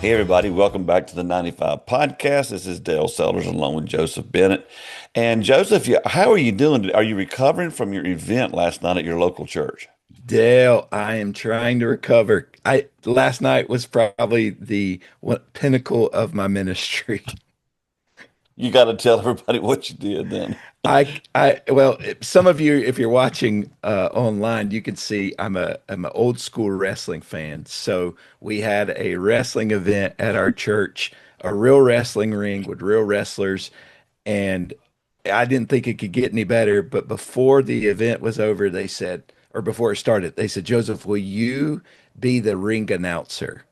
Hey, everybody, welcome back to the 95 podcast. This is Dale Sellers along with Joseph Bennett. And Joseph, how are you doing? Are you recovering from your event last night at your local church? Dale, I am trying to recover. I last night was probably the pinnacle of my ministry. You got to tell everybody what you did then. Well, some of you, if you're watching online, you can see I'm an old school wrestling fan. So we had a wrestling event at our church, a real wrestling ring with real wrestlers, and I didn't think it could get any better. But before the event was over, they said, or before it started, they said, Joseph, will you be the ring announcer?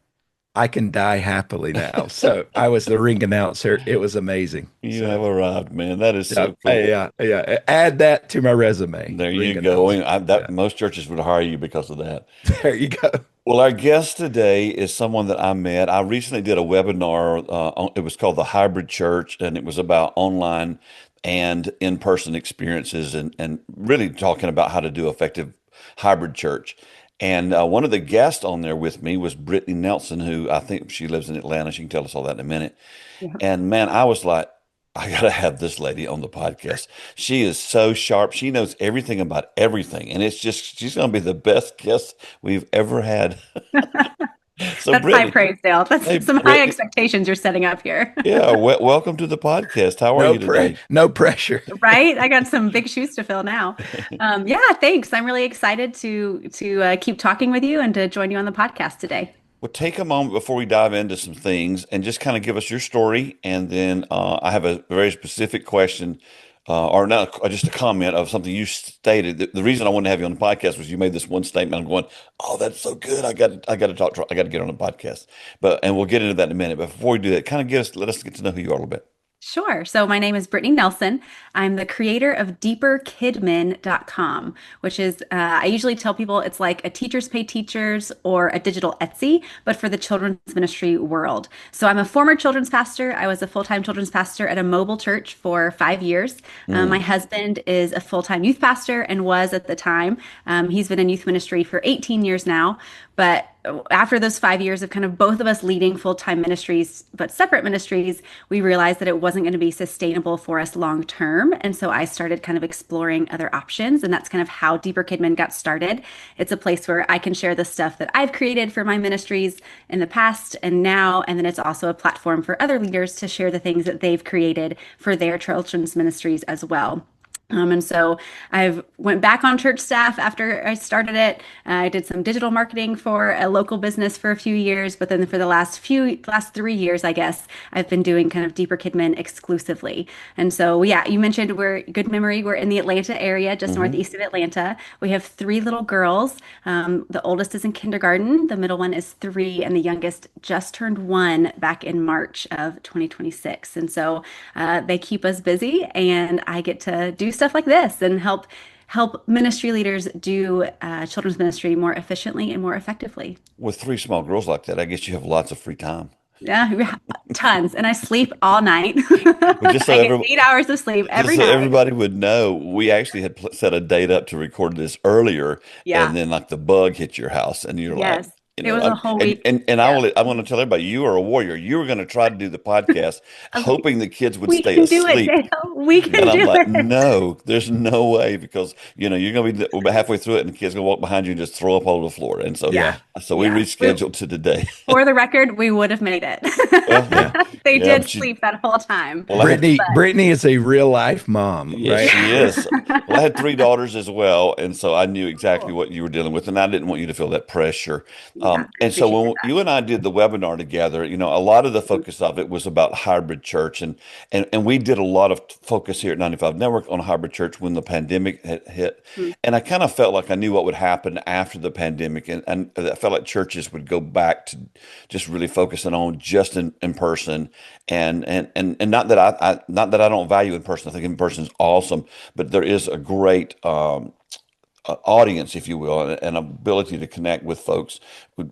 I can die happily now. So I was the ring announcer. It was amazing. You have So arrived, man. That is yeah, so cool. yeah. Add that to my resume, There you ring go. announcer. That Yeah, most churches would hire you because of that. there you go. Well, our guest today is someone that I met. I recently did a webinar. It was called The Hybrid Church, and it was about online and in-person experiences and really talking about how to do effective hybrid church. And one of the guests on there with me was Brittany Nelson, who I think she lives in Atlanta. She can tell us all that in a minute. Yeah. And man, I was like, I gotta have this lady on the podcast. She is so sharp. She knows everything about everything. And it's just, she's gonna be the best guest we've ever had. So That's high Brittany, praise, Dale. hey That's some high Brittany, expectations you're setting up here. yeah, welcome to the podcast. How are you today? No pressure. Right? I got some big shoes to fill now. Yeah, thanks. I'm really excited to keep talking with you and to join you on the podcast today. Well, take a moment before we dive into some things and just kind of give us your story. And then I have a very specific question, or not, just a comment of something you stated. The reason I wanted to have you on the podcast was you made this one statement. I'm going, oh, that's so good. I got to I got to get on the podcast. And we'll get into that in a minute. But before we do that, kind of let us get to know who you are a little bit. Sure. So my name is Brittany Nelson. I'm the creator of deeperkidmin.com, which is, I usually tell people it's like a teachers pay teachers or a digital Etsy, but for the children's ministry world. So I'm a former children's pastor. I was a full-time children's pastor at a mobile church for 5 years. My Mm. husband is a full-time youth pastor and was at the time. He's been in youth ministry for 18 years now. But after those 5 years of kind of both of us leading full-time ministries, but separate ministries, we realized that it wasn't going to be sustainable for us long term. And so I started kind of exploring other options. And that's kind of how Deeper Kidman got started. It's a place where I can share the stuff that I've created for my ministries in the past and now. And then it's also a platform for other leaders to share the things that they've created for their children's ministries as well. And so I've went back on church staff after I started it. I did some digital marketing for a local business for a few years, but then for the last 3 years, I guess, I've been doing kind of Deeper Kidman exclusively. And so, yeah, you mentioned we're good memory. We're in the Atlanta area, just Hmm. northeast of Atlanta. We have three little girls. The oldest is in kindergarten, the middle one is 3, and the youngest just turned 1 back in March of 2026. And so they keep us busy, and I get to do stuff like this and help ministry leaders do children's ministry more efficiently and more effectively. With three small girls like that, I guess you have lots of free time. Yeah, tons. And I sleep all night. But just so I get every, 8 hours of sleep just every so night. everybody would know, we actually had set a date up to record this earlier, and Yeah. then like the bug hit your house, and you're like, Yes. It was a whole week. and Yeah. I want to tell everybody, you are a warrior. You were going to try to do the podcast, Okay. hoping the kids would We stay can do it, asleep, Dale. We and can I'm do like, it. no, there's no way because you're going to be halfway through it, and the kids going to walk behind you and just throw up all over the floor, and Yeah. so we Yeah. rescheduled to today. For the record, we would have made it. Well, Yeah. They yeah, did but sleep that whole time. I had Brittany is a real life mom, Yes, right? she is. Well, I had three daughters as well, and so I knew exactly Cool. what you were dealing with, and I didn't want you to feel that pressure. Yeah, I And so appreciate when that. you and I did the webinar together, a lot of the Mhm. focus of it was about hybrid church, and we did a lot of focus here at 95 Network on hybrid church when the pandemic had hit, Mhm. and I kind of felt like I knew what would happen after the pandemic, and I felt like churches would go back to just really focusing on just in person, and not that I don't value in person. I think in person is awesome, but there is a great audience, if you will, and ability to connect with folks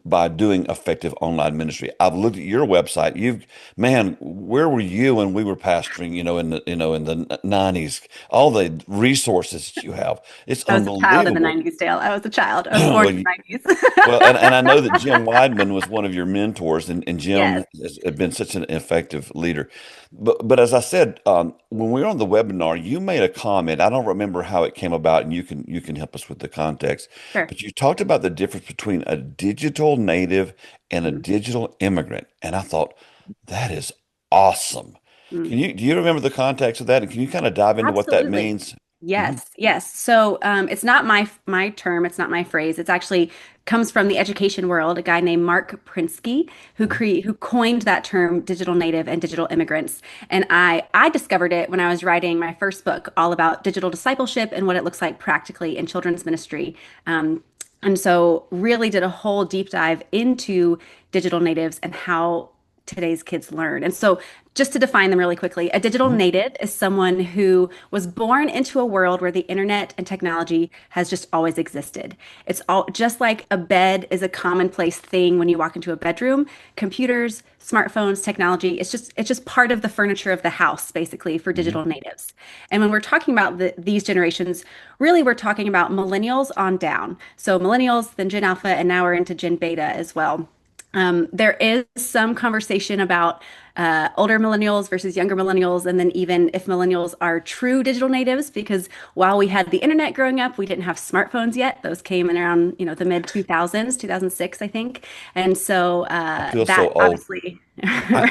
by doing effective online ministry. I've looked at your website. Man, where were you when we were pastoring, in the 90s? All the resources that you have. It's I was a child in the unbelievable. 90s, Dale. I was a child. I was born Well, in the well, and 90s. I know that Jim Weidman was one of your mentors, and Yes. Jim has been such an effective leader. But as I said, when we were on the webinar, you made a comment. I don't remember how it came about, and you can help us with the context. Sure. But you talked about the difference between a digital native and a Mm, digital immigrant, and I thought that is awesome. mm. Do you remember the context of that, and can you kind of dive into what that Absolutely. means? Mhm. Yes, yes. So it's not my term. It's not my phrase. It's actually comes from the education world. A guy named Mark Prinsky who coined that term, digital native and digital immigrants. And I discovered it when I was writing my first book, all about digital discipleship and what it looks like practically in children's ministry. And so really did a whole deep dive into digital natives and how today's kids learn. And so just to define them really quickly, a digital Mhm. native is someone who was born into a world where the internet and technology has just always existed. It's all just like a bed is a commonplace thing when you walk into a bedroom. Computers, smartphones, technology, it's just part of the furniture of the house, basically, for Mhm. digital natives. And when we're talking about these generations, really we're talking about millennials on down. So millennials, then Gen Alpha, and now we're into Gen Beta as well. There is some conversation about older millennials versus younger millennials, and then even if millennials are true digital natives, because while we had the internet growing up, we didn't have smartphones yet. Those came in around, the mid 2000s, 2006, I think. And so I feel so that old. obviously, I,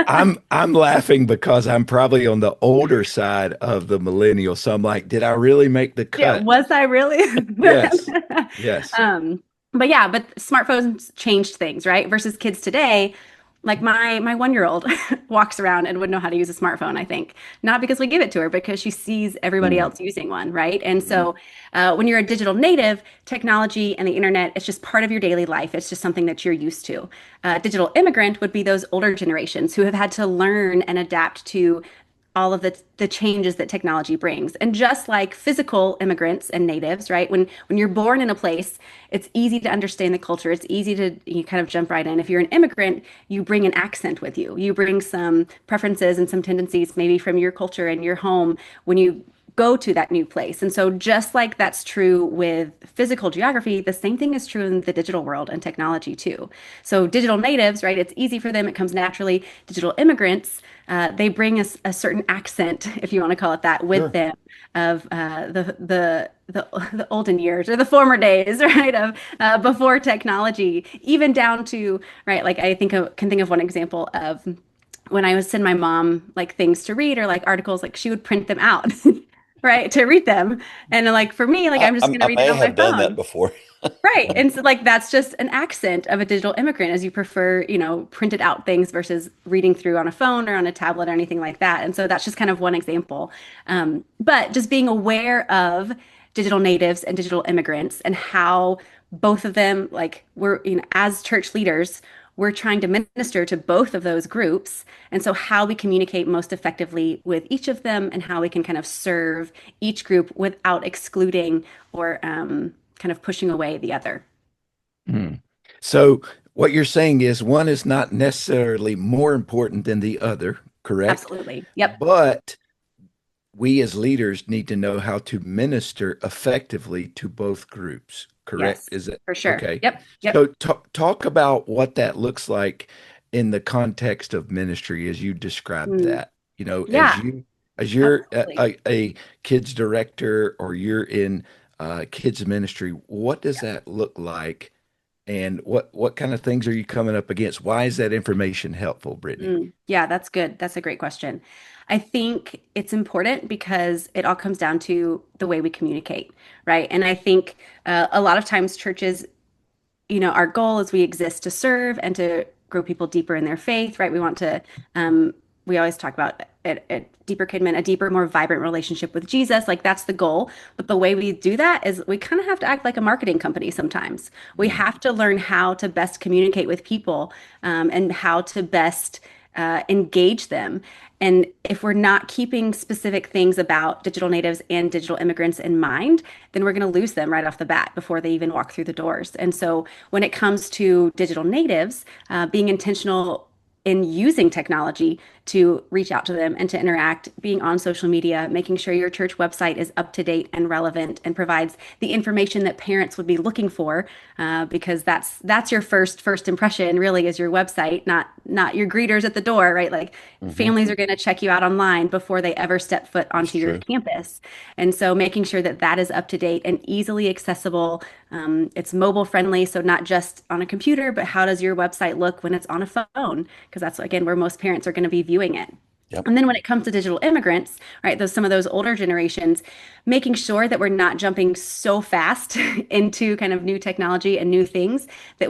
right? I'm laughing because I'm probably on the older side of the millennial. So I'm like, did I really make the Yeah, cut? was I really? Yes. Yes. Um, but yeah, but smartphones changed things, right? Versus kids today, like my 1-year-old walks around and would know how to use a smartphone, I think. Not because we give it to her, because she sees everybody Mm. else using one, right? And Mhm. so when you're a digital native, technology and the internet, it's just part of your daily life. It's just something that you're used to. Digital immigrant would be those older generations who have had to learn and adapt to all of the changes that technology brings. And just like physical immigrants and natives, right? When you're born in a place, it's easy to understand the culture. It's easy to you kind of jump right in. If you're an immigrant, you bring an accent with you. You bring some preferences and some tendencies maybe from your culture and your home when you go to that new place. And so just like that's true with physical geography, the same thing is true in the digital world and technology too. So digital natives, right? It's easy for them. It comes naturally. Digital immigrants, they bring a certain accent, if you want to call it that, with Sure. them of the olden years or the former days, right? Of before technology, even down to right. Like can think of one example of when I would send my mom like things to read or like articles, like she would print them out, right, to read them. And like for me, like I, I'm just I, gonna I read it may on my have done that phone. before. Right. And so like that's just an accent of a digital immigrant as you prefer, printed out things versus reading through on a phone or on a tablet or anything like that. And so that's just kind of one example. But just being aware of digital natives and digital immigrants and how both of them, like as church leaders, we're trying to minister to both of those groups. And so how we communicate most effectively with each of them and how we can kind of serve each group without excluding or kind of pushing away the other. Hmm. So what you're saying is one is not necessarily more important than the other, correct? Absolutely. Yep. But we as leaders need to know how to minister effectively to both groups, correct? Yes, Is it for sure. okay? Yep. Yep. So talk about what that looks like in the context of ministry as you described Mm, that. You know, yeah, as you're absolutely. a kids director or you're in kids ministry, what does that look like? And what kind of things are you coming up against? Why is that information helpful, Brittany? Yeah, that's good. That's a great question. I think it's important because it all comes down to the way we communicate, right? And I think a lot of times churches our goal is we exist to serve and to grow people deeper in their faith, right? We always talk about at Deeper Kidmin, a deeper, more vibrant relationship with Jesus. Like that's the goal. But the way we do that is we kind of have to act like a marketing company sometimes. We Mm, have to learn how to best communicate with people and how to best engage them. And if we're not keeping specific things about digital natives and digital immigrants in mind, then we're going to lose them right off the bat before they even walk through the doors. And so when it comes to digital natives, being intentional in using technology to reach out to them and to interact, being on social media, making sure your church website is up to date and relevant and provides the information that parents would be looking for, because that's your first impression really is your website, not your greeters at the door, right? Like Hmm. families are going to check you out online before they ever step foot That's onto your true. campus, and so making sure that that is up to date and easily accessible. It's mobile friendly, so not just on a computer, but how does your website look when it's on a phone? Because that's again where most parents are going to be viewing it. Yep. And then when it comes to digital immigrants, right, those some of those older generations, making sure that we're not jumping so fast into kind of new technology and new things that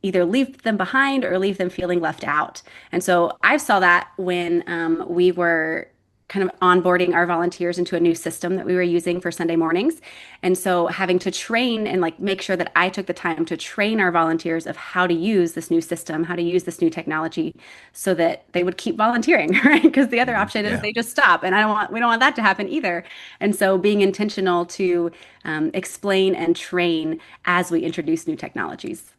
either leave them behind or leave them feeling left out. And so I saw that when we were kind of onboarding our volunteers into a new system that we were using for Sunday mornings. And so having to train and like make sure that I took the time to train our volunteers of how to use this new system, how to use this new technology so that they would keep volunteering, right? Because the other option is Yeah. they just stop. And we don't want that to happen either. And so being intentional to explain and train as we introduce new technologies.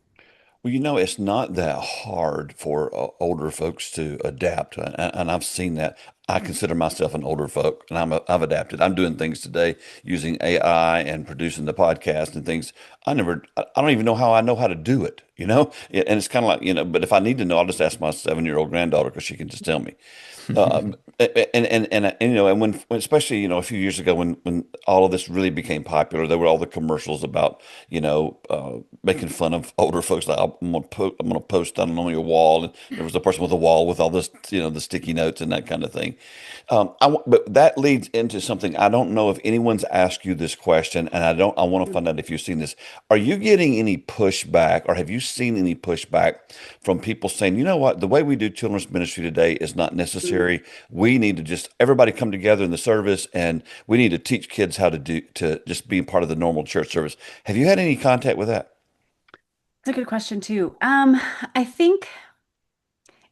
Well, it's not that hard for older folks to adapt, and I've seen that. I consider myself an older folk, and I've adapted. I'm doing things today using AI and producing the podcast and things. I don't even know how I know how to do it, And it's kind of like, but if I need to know, I'll just ask my 7-year-old granddaughter because she can just tell me. And when especially a few years ago when all of this really became popular, there were all the commercials about making fun of older folks. Like I'm gonna post that on your wall, and there was a person with a wall with all this the sticky notes and that kind of thing. But that leads into something. I don't know if anyone's asked you this question, and I want to find out if you've seen this. Are you getting any pushback, or have you seen any pushback from people saying, you know what, the way we do children's ministry today is not Mm. necessary. We need to just everybody come together in the service, and we need to teach kids how to just be part of the normal church service. Have you had any contact with that? That's a good question too. I think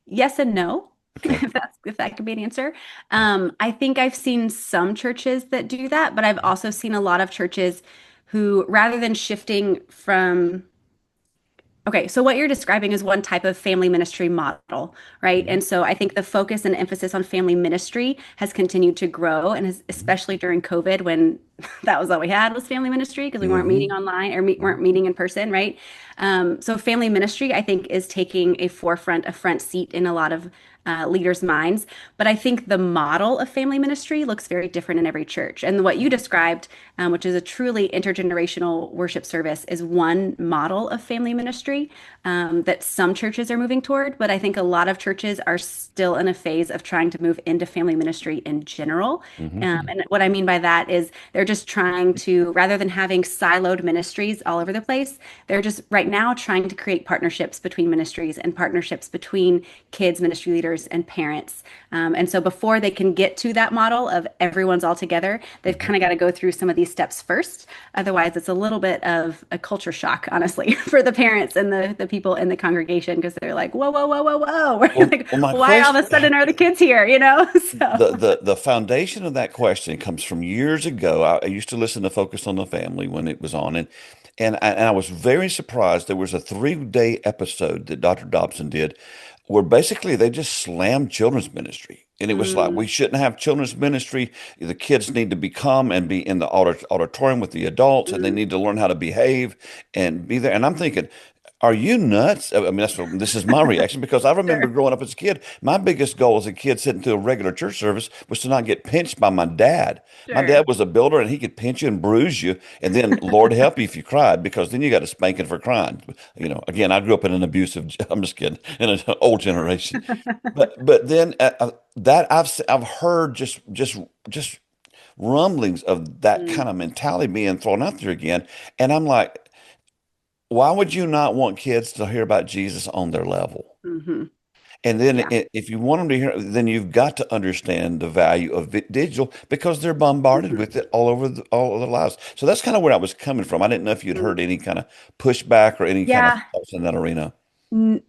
yes and no, Okay. if that could be an answer. I think I've seen some churches that do that, but I've also seen a lot of churches who, rather than shifting from okay, so what you're describing is one type of family ministry model, right? Mhm. And so I think the focus and emphasis on family ministry has continued to grow, and especially during COVID when that was all we had was family ministry because we weren't meeting Mhm. online or weren't meeting in person, right? So family ministry, I think, is taking a front seat in a lot of leaders' minds. But I think the model of family ministry looks very different in every church. And what you described, which is a truly intergenerational worship service, is one model of family ministry that some churches are moving toward. But I think a lot of churches are still in a phase of trying to move into family ministry in general. Mhm. And what I mean by that is they're just trying to, rather than having siloed ministries all over the place, they're just right now trying to create partnerships between ministries and partnerships between kids, ministry leaders, and parents. And so before they can get to that model of everyone's all together, they've Mhm. kind of got to go through some of these steps first. Otherwise, it's a little bit of a culture shock, honestly, for the parents and the people in the congregation because they're like, whoa, whoa, whoa, whoa, whoa. We're like, Well, my why all of question. a sudden are the kids here? So. The foundation of that question comes from years ago. I used to listen to Focus on the Family when it was on, and I was very surprised. There was a 3-day episode that Dr. Dobson did, where basically they just slammed children's ministry, and it was like Mm, we shouldn't have children's ministry. The kids need to become and be in the auditorium with the adults, and they mm. need to learn how to behave and be there. And I'm thinking, are you nuts? I mean, this is my reaction because I remember Sure. growing up as a kid. My biggest goal as a kid sitting through a regular church service was to not get pinched by my dad. My dad Sure. was a builder and he could pinch you and bruise you. And then, Lord help you if you cried because then you got a spanking for crying. Again, I grew up in an abusive, I'm just kidding, in an old generation. But then that I've heard just rumblings of that Mm, kind of mentality being thrown out there again. And I'm like, why would you not want kids to hear about Jesus on their level? hmm. And then Yeah. if you want them to hear, then you've got to understand the value of digital because they're bombarded Mhm. with it all of their lives. So that's kind of where I was coming from. I didn't know if you'd Mm. heard any kind of pushback or any kind of Yeah. thoughts in that arena. N-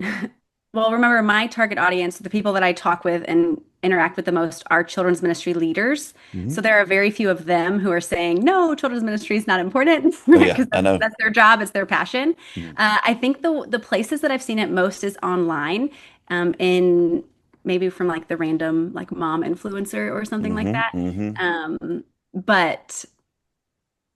Well, remember, my target audience, the people that I talk with and interact with the most, are children's ministry leaders. Hmm. So there are very few of them who are saying, no, children's ministry is not important Oh yeah, because I know. that's their job, it's their passion. Hmm. I think the places that I've seen it most is online, in maybe from like the random like mom influencer or something like Hmm. that. Hmm. But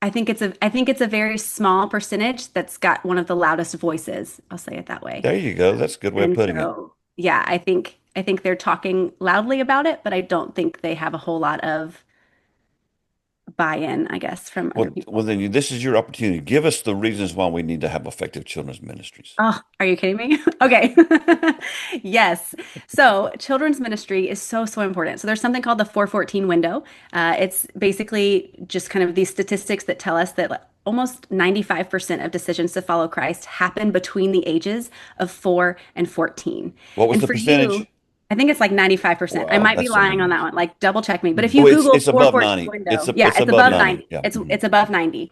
I think it's a very small percentage that's got one of the loudest voices. I'll say it that way. There you go. That's a good way of And putting it. so, yeah, I think they're talking loudly about it, but I don't think they have a whole lot of buy-in, I guess, from other Well, people. then this is your opportunity. Give us the reasons why we need to have effective children's ministries. Oh, are you kidding me? Okay. Yes. So children's ministry is so, so important. So there's something called the 414 window. It's basically just kind of these statistics that tell us that like, almost 95% of decisions to follow Christ happen between the ages of 4 and 14. What was And the for you, percentage? I think it's like 95%. I Wow, might be that's lying on that amazing. one. Like double check me. But if Mm. you Oh, Google it's above 414 90. window, yeah, It's it's above above 90. 90. Yeah. It's above 90.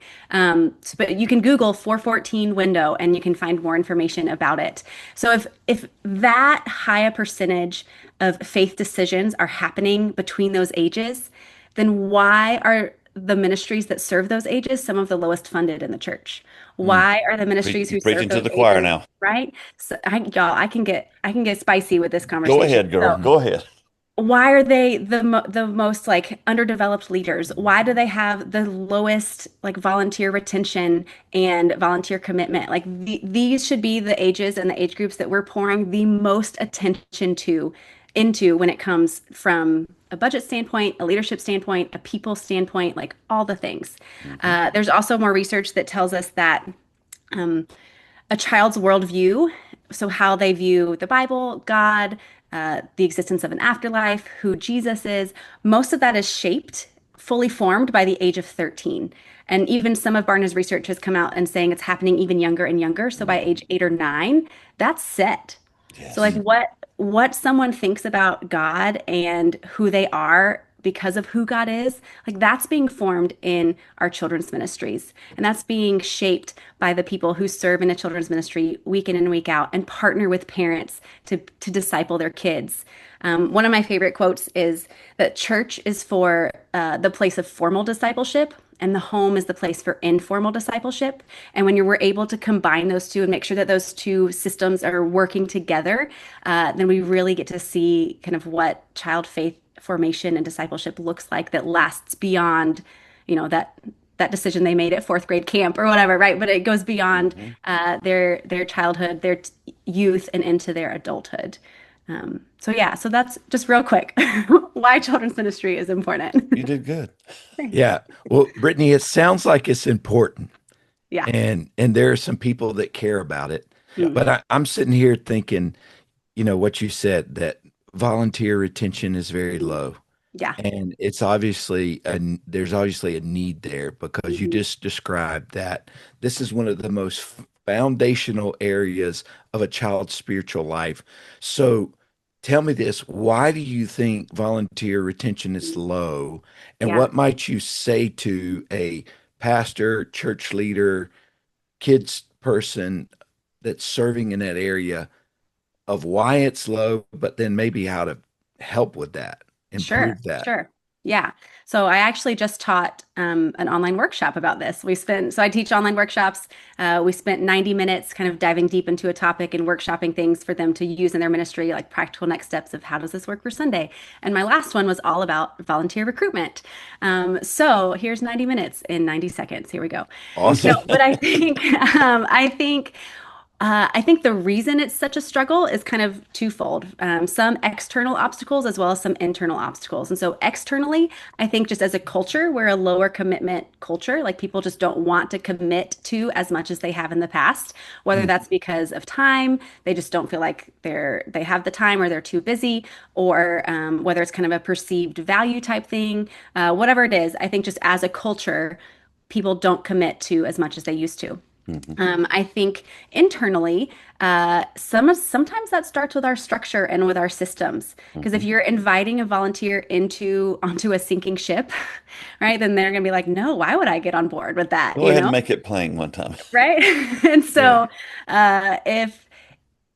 But you can Google 414 window and you can find more information about it. So if that high a percentage of faith decisions are happening between those ages, then why are the ministries that serve those ages some of the lowest funded in the church? Mm. Why are the ministries You're who serve preaching to those the choir ages, now. right? So y'all, I can get spicy with this Go conversation. ahead, girl. So Go ahead. why are they the most like underdeveloped leaders? Why do they have the lowest like volunteer retention and volunteer commitment? Like these should be the ages and the age groups that we're pouring the most attention to into when it comes from a budget standpoint, a leadership standpoint, a people standpoint, like all the things. Hmm. There's also more research that tells us that um, a child's worldview, so how they view the Bible, God, the existence of an afterlife, who Jesus is, most of that is shaped, fully formed by the age of 13. And even some of Barna's research has come out and saying it's happening even younger and younger. So by Hmm. age 8 or 9, that's set. So like Yes. Mm. what someone thinks about God and who they are because of who God is, like that's being formed in our children's ministries. And that's being shaped by the people who serve in a children's ministry week in and week out and partner with parents to disciple their kids. One of my favorite quotes is that church is for the place of formal discipleship, and the home is the place for informal discipleship. And when we're able to combine those two and make sure that those two systems are working together, then we really get to see kind of what child faith formation and discipleship looks like that lasts beyond, that decision they made at fourth grade camp or whatever, right? But it goes beyond Hmm. their childhood, their youth, and into their adulthood. So yeah, so that's just real quick why children's ministry is important. You did good. Thanks. Yeah. Well, Brittany, it sounds like it's important, Yeah. and there are some people that care about it. Yeah. Mm. But I'm sitting here thinking, what you said, that volunteer retention is very low. Yeah. And there's obviously a need there because you Mhm. just described that this is one of the most foundational areas of a child's spiritual life. So tell me this, why do you think volunteer retention is low? And Yeah. what might you say to a pastor, church leader, kids person that's serving in that area of why it's low, but then maybe how to help with that, Sure, improve that? sure. Yeah. So I actually just taught an online workshop about this. So I teach online workshops. We spent 90 minutes kind of diving deep into a topic and workshopping things for them to use in their ministry, like practical next steps of how does this work for Sunday. And my last one was all about volunteer recruitment. So here's 90 minutes in 90 seconds. Here we go. No, Awesome. but I think the reason it's such a struggle is kind of twofold. Some external obstacles as well as some internal obstacles. And so externally, I think just as a culture, we're a lower commitment culture. Like people just don't want to commit to as much as they have in the past, whether Mm. that's because of time, they just don't feel like they have the time or they're too busy, or whether it's kind of a perceived value type thing, whatever it is. I think just as a culture, people don't commit to as much as they used to. Hmm. I think internally, sometimes that starts with our structure and with our systems. Because if Hmm. you're inviting a volunteer into onto a sinking ship, right, then they're gonna be like, no, why would I get on board with that? Go ahead and make it plain one time. Right? And Yeah. so, if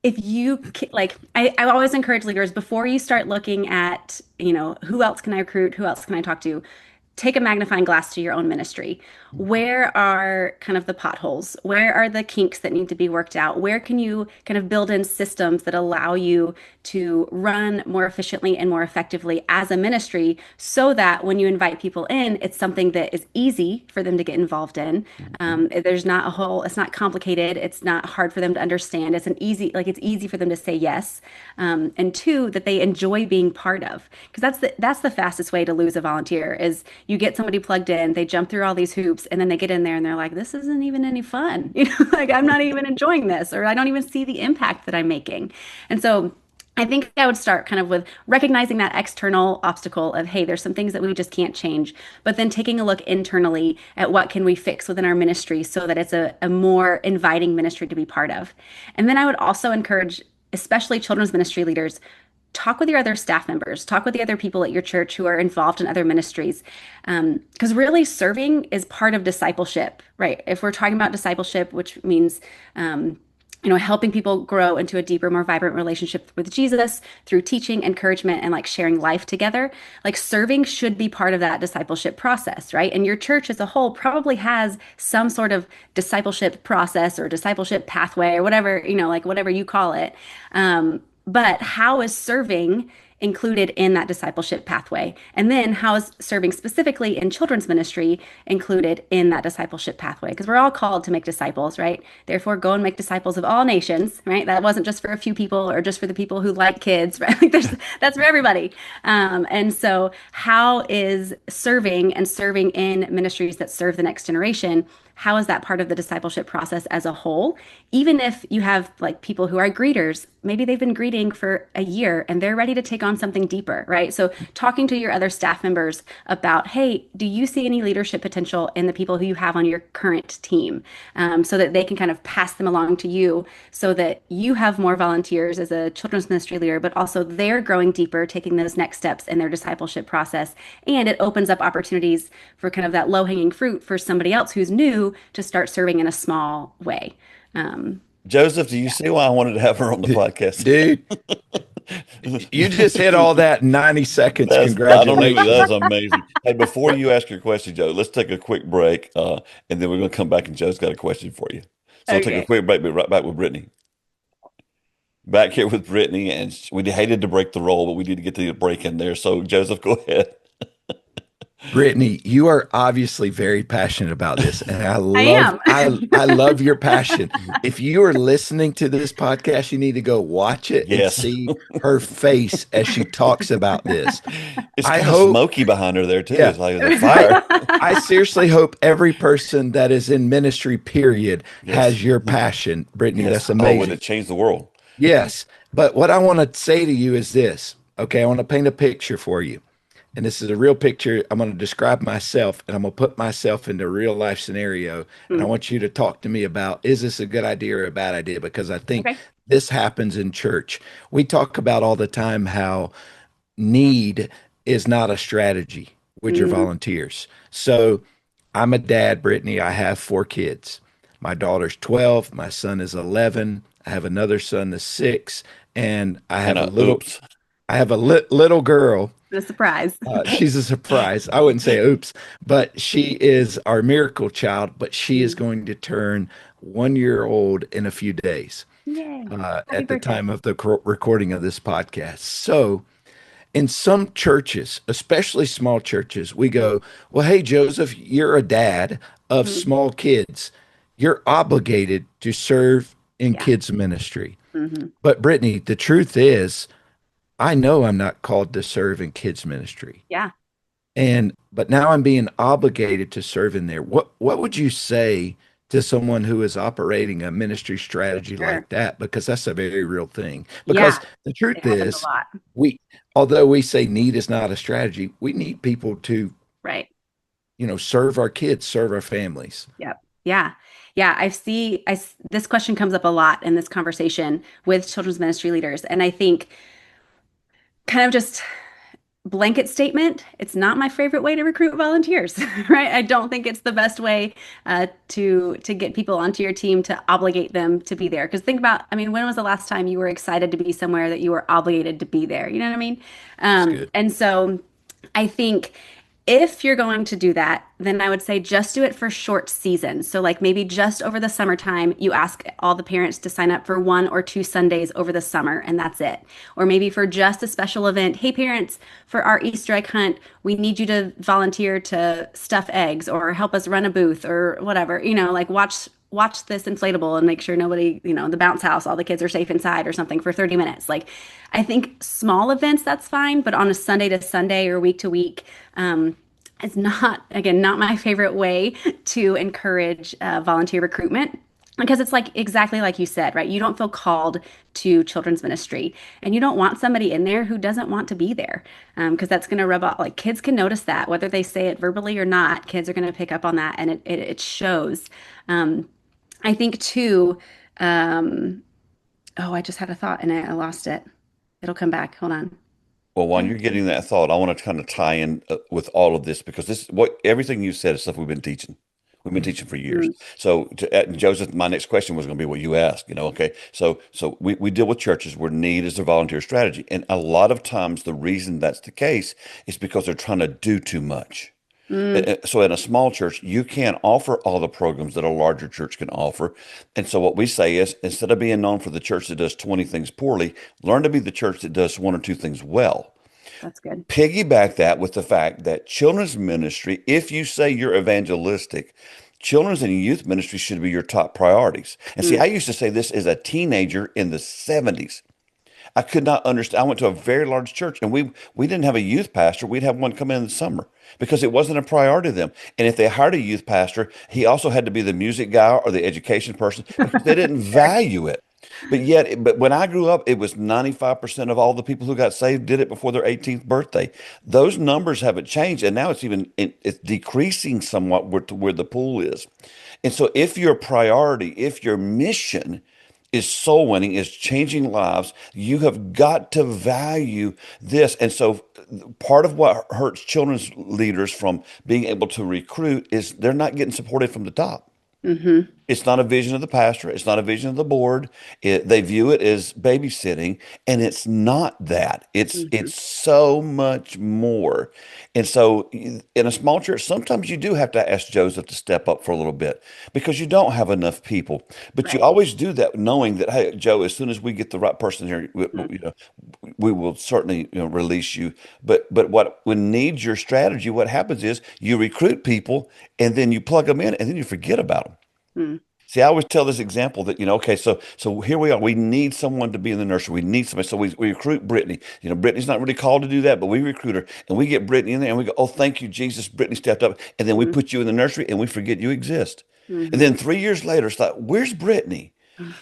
if you like, I always encourage leaders before you start looking at, who else can I recruit? Who else can I talk to? Take a magnifying glass to your own ministry. Where are kind of the potholes? Where are the kinks that need to be worked out? Where can you kind of build in systems that allow you to run more efficiently and more effectively as a ministry so that when you invite people in, it's something that is easy for them to get involved in. There's not it's not complicated. It's not hard for them to understand. It's easy for them to say yes. And two, that they enjoy being part of. Because that's the fastest way to lose a volunteer is you get somebody plugged in, they jump through all these hoops, and then they get in there and they're like, this isn't even any fun. Like I'm not even enjoying this, or I don't even see the impact that I'm making. And so I think I would start kind of with recognizing that external obstacle of, hey, there's some things that we just can't change, but then taking a look internally at what can we fix within our ministry so that it's a more inviting ministry to be part of. And then I would also encourage, especially children's ministry leaders, talk with your other staff members, talk with the other people at your church who are involved in other ministries. Because really serving is part of discipleship, right? If we're talking about discipleship, which means, helping people grow into a deeper, more vibrant relationship with Jesus through teaching, encouragement, and like sharing life together. Like serving should be part of that discipleship process, right? And your church as a whole probably has some sort of discipleship process or discipleship pathway or whatever, like whatever you call it. But how is serving included in that discipleship pathway? And then how is serving specifically in children's ministry included in that discipleship pathway? Because we're all called to make disciples, right? Therefore, go and make disciples of all nations, right? That wasn't just for a few people or just for the people who like kids, right? Like that's for everybody. And so how is serving and serving in ministries that serve the next generation? How is that part of the discipleship process as a whole? Even if you have like people who are greeters, maybe they've been greeting for a year and they're ready to take on something deeper, right? So talking to your other staff members about, hey, do you see any leadership potential in the people who you have on your current team? So that they can kind of pass them along to you so that you have more volunteers as a children's ministry leader, but also they're growing deeper, taking those next steps in their discipleship process. And it opens up opportunities for kind of that low-hanging fruit for somebody else who's new to start serving in a small way. Um, Joseph, do you see why I wanted to have her on the podcast? Dude, you just hit all that in 90 seconds. I don't even, that's Congratulations. amazing. Hey, before you ask your question, Joe, let's take a quick break, and then we're going to come back and Joe's got a question for you. So we'll take a okay. quick break, be right back with Brittany. Back here with Brittany, and we hated to break the roll, but we need to get the break in there. So Joseph, go ahead. Brittany, you are obviously very passionate about this, and I I love am. I love your passion. If you are listening to this podcast, you need to go watch it and Yes. see her face as she talks about this. It's I kind of hope, smoky behind her there too. yeah, It's like the I fire. I seriously hope every person that is in ministry, period, Yes. has your passion, Brittany. Yes. That's Oh, would amazing. it change the world? Yes, but what I want to say to you is this. Okay, I want to paint a picture for you. And this is a real picture. I'm going to describe myself and I'm going to put myself into a real life scenario. And I Mm, want you to talk to me about, is this a good idea or a bad idea? Because I think okay. this happens in church. We talk about all the time how need is not a strategy with your Mm, volunteers. So I'm a dad, Brittany. I have four kids. My daughter's 12, my son is 11. I have another son that's 6, and And oops. I have a little girl. the surprise. She's a surprise. I wouldn't say oops, but she is our miracle child, but she is Mm, going to turn 1 year old in a few days yay. Happy at the birthday. time of the recording of this podcast. So, in some churches, especially small churches, we go, well, hey, Joseph, you're a dad of Mm, small kids. You're obligated to serve in yeah. kids' ministry. Hmm. But, Brittany, the truth is, I know I'm not called to serve in kids' ministry. Yeah. But now I'm being obligated to serve in there. What would you say to someone who is operating a ministry strategy Sure. like that? Because that's a very real thing. Yeah. Because the It truth happens a is, lot. we although we say need is not a strategy, we need people to, Right. serve our kids, serve our families. Yep. Yeah. Yeah. This question comes up a lot in this conversation with children's ministry leaders. And I think kind of just blanket statement, it's not my favorite way to recruit volunteers, right? I don't think it's the best way to get people onto your team to obligate them to be there. Because think about, I mean, when was the last time you were excited to be somewhere that you were obligated to be there? You know what I mean? That's good. And so I think if you're going to do that, then I would say just do it for short seasons. So, like maybe just over the summertime, you ask all the parents to sign up for 1 or 2 Sundays over the summer, and that's it. Or maybe for just a special event, hey, parents, for our Easter egg hunt, we need you to volunteer to stuff eggs or help us run a booth or whatever. Like watch this inflatable and make sure nobody, the bounce house, all the kids are safe inside or something for 30 minutes. Like, I think small events, that's fine, but on a Sunday to Sunday or week to week, it's not, again, not my favorite way to encourage volunteer recruitment because it's like exactly like you said, right? You don't feel called to children's ministry and you don't want somebody in there who doesn't want to be there because that's going to rub off. Like kids can notice that whether they say it verbally or not, kids are going to pick up on that and it shows. I think too, oh, I just had a thought and I lost it. It'll come back. Hold on. Well, while you're getting that thought, I want to kind of tie in with all of this because this what everything you said is stuff we've been teaching. We've been teaching for years. Mm, So, Joseph, my next question was going to be what you asked. Okay. So we deal with churches where need is a volunteer strategy, and a lot of times the reason that's the case is because they're trying to do too much. mm, So in a small church, you can't offer all the programs that a larger church can offer. And so what we say is instead of being known for the church that does 20 things poorly, learn to be the church that does 1 or 2 things well. that's good. Piggyback that with the fact that children's ministry, if you say you're evangelistic, children's and youth ministry should be your top priorities. And see, Mm, I used to say this as a teenager in the 70s. I could not understand. I went to a very large church and we didn't have a youth pastor. We'd have one come in the summer because it wasn't a priority to them. And if they hired a youth pastor, he also had to be the music guy or the education person because they didn't sure. value it. But when I grew up, it was 95% of all the people who got saved did it before their 18th birthday. Those numbers haven't changed, and now it's decreasing somewhat to where the pool is. And so, if your priority, if your mission is soul winning, is changing lives, you have got to value this. And so, part of what hurts children's leaders from being able to recruit is they're not getting supported from the top. Hmm. It's not a vision of the pastor. It's not a vision of the board. They view it as babysitting, and it's not that. It's Hmm. so much more. And so, in a small church, sometimes you do have to ask Joseph to step up for a little bit because you don't have enough people. But you Right. always do that knowing that, hey, Joe, as soon as we get the right person here, Mm, we will certainly release you. But what when needs your strategy, what happens is you recruit people and then you plug them in and then you forget about them. mm, See, I always tell this example that, okay, so here we are. We need someone to be in the nursery. We need somebody. So we recruit Brittany. Brittany's not really called to do that, but we recruit her and we get Brittany in there and we go, oh, thank you, Jesus. Brittany stepped up. And then we mm, put you in the nursery and we forget you exist. And mhm. then 3 years later, it's like, where's Brittany?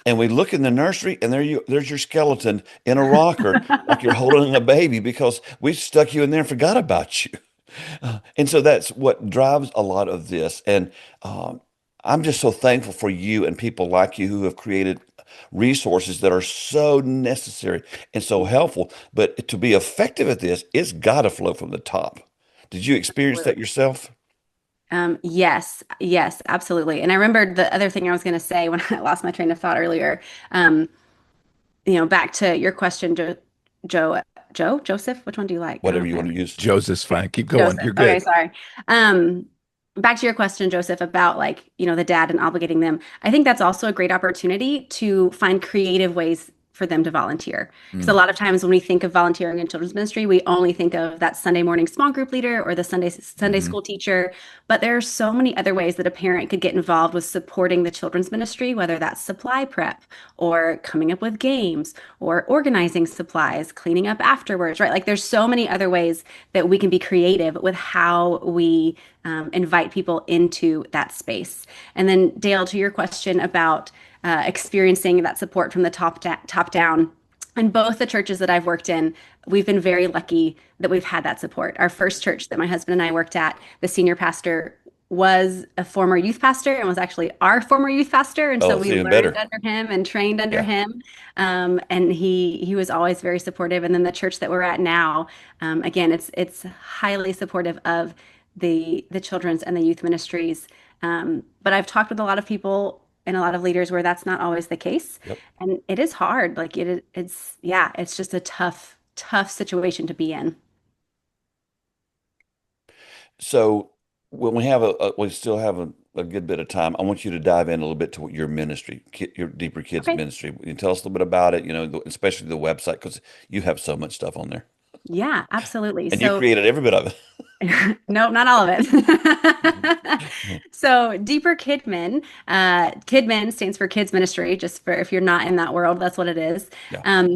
And we look in the nursery and there's your skeleton in a rocker, like you're holding a baby because we stuck you in there and forgot about you. And so that's what drives a lot of this. And I'm just so thankful for you and people like you who have created resources that are so necessary and so helpful. But to be effective at this, it's got to flow from the top. Did you experience that Absolutely. yourself? Yes, yes, absolutely. And I remembered the other thing I was going to say when I lost my train of thought earlier. Um, back to your question, Joe, Joseph, which one do you like? I Whatever don't you know. want to use. Joseph's fine. Keep going. Joseph. You're Okay, good. sorry. Um, Back to your question, Joseph, about like, the dad and obligating them. I think that's also a great opportunity to find creative ways for them to volunteer. Because a Mm, lot of times when we think of volunteering in children's ministry, we only think of that Sunday morning small group leader or the Sunday mhm. school teacher. But there are so many other ways that a parent could get involved with supporting the children's ministry, whether that's supply prep or coming up with games or organizing supplies, cleaning up afterwards, right? Like there's so many other ways that we can be creative with how we invite people into that space. And then, Dale, to your question about experiencing that support from the top down. In both the churches that I've worked in, we've been very lucky that we've had that support. Our first church that my husband and I worked at, the senior pastor was a former youth pastor and was actually our former youth pastor. And Oh, so it's we even learned better. under him and trained under Yeah. him. And he was always very supportive. And then the church that we're at now, again, it's highly supportive of the children's and the youth ministries. But I've talked with a lot of people and a lot of leaders where that's not always the case. Yep. And it is hard. Like yeah, it's just a tough situation to be in. So when we still have a good bit of time, I want you to dive in a little bit to what your ministry, your Deeper Kids Okay. ministry. You tell us a little bit about it, especially the website, because you have so much stuff on there. Yeah, absolutely. And you So created every bit of no, not all of it. it. So Deeper Kidmin, Kidmin stands for Kids Ministry, just for if you're not in that world, that's what it is. Yeah.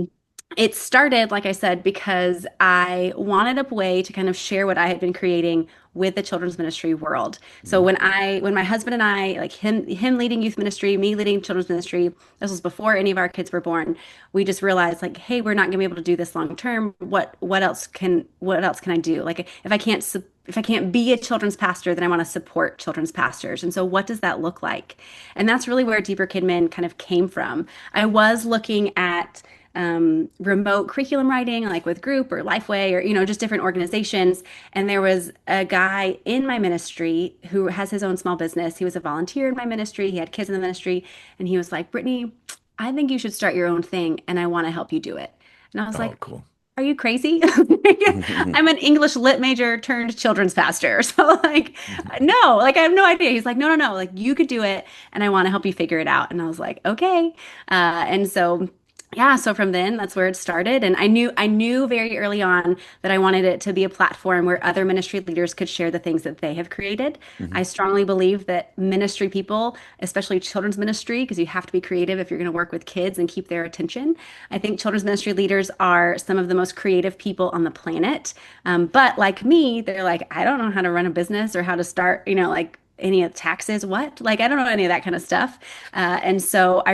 It started, like I said, because I wanted a way to kind of share what I had been creating with the children's ministry world. So Mhm. when my husband and I, like him leading youth ministry, me leading children's ministry, this was before any of our kids were born, we just realized like, hey, we're not gonna be able to do this long term. What else can I do? Like if I can't be a children's pastor, then I want to support children's pastors. And so what does that look like? And that's really where Deeper Kidmin kind of came from. I was looking at remote curriculum writing, like with Group or Lifeway or, just different organizations. And there was a guy in my ministry who has his own small business. He was a volunteer in my ministry. He had kids in the ministry. And he was like, Brittany, I think you should start your own thing and I want to help you do it. And I was Oh, like, cool. are you crazy? I'm an English lit major turned children's pastor. So like, no, like I have no idea. He's like, no, no, no, like you could do it and I want to help you figure it out. And I was like, okay. And so yeah, so from then that's where it started. And I knew very early on that I wanted it to be a platform where other ministry leaders could share the things that they have created. I Mhm. strongly believe that ministry people, especially children's ministry, because you have to be creative if you're going to work with kids and keep their attention. I think children's ministry leaders are some of the most creative people on the planet. But like me, they're like, I don't know how to run a business or how to start, like any of taxes, what? Like, I don't know any of that kind of stuff. And so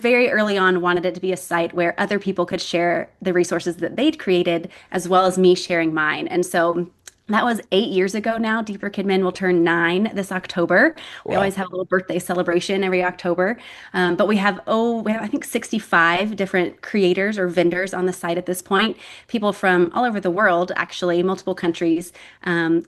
very early on wanted it to be a site where other people could share the resources that they'd created, as well as me sharing mine. And so that was 8 years ago now. Deeper Kidmin will turn 9 this October. We always Wow. have a little birthday celebration every October. But we have, I think, 65 different creators or vendors on the site at this point. People from all over the world, actually, multiple countries,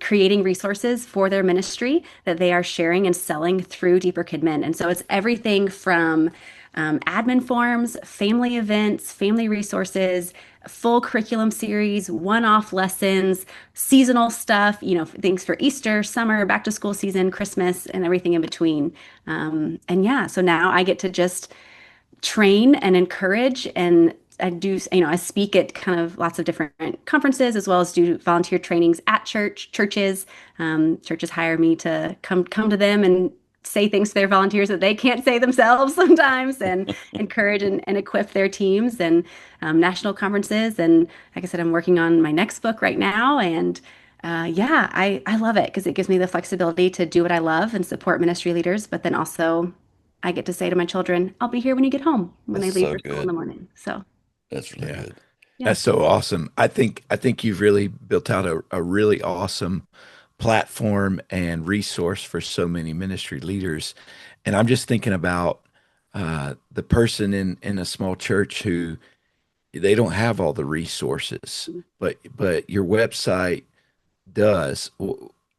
creating resources for their ministry that they are sharing and selling through Deeper Kidmin. And so it's everything from admin forms, family events, family resources, full curriculum series, one-off lessons, seasonal stuff, things for Easter, summer, back to school season, Christmas, and everything in between. And yeah, so now I get to just train and encourage and I do, I speak at kind of lots of different conferences as well as do volunteer trainings at churches. Churches hire me to come to them and say things to their volunteers that they can't say themselves sometimes and encourage and equip their teams and national conferences. And like I said, I'm working on my next book right now. And yeah, I love it because it gives me the flexibility to do what I love and support ministry leaders, but then also I get to say to my children, I'll be here when you get home, when That's they leave so for school in good. the morning. So, That's really Yeah. good. yeah. That's so awesome. I think you've really built out a really awesome platform and resource for so many ministry leaders. And I'm just thinking about the person in a small church who they don't have all the resources, but your website does.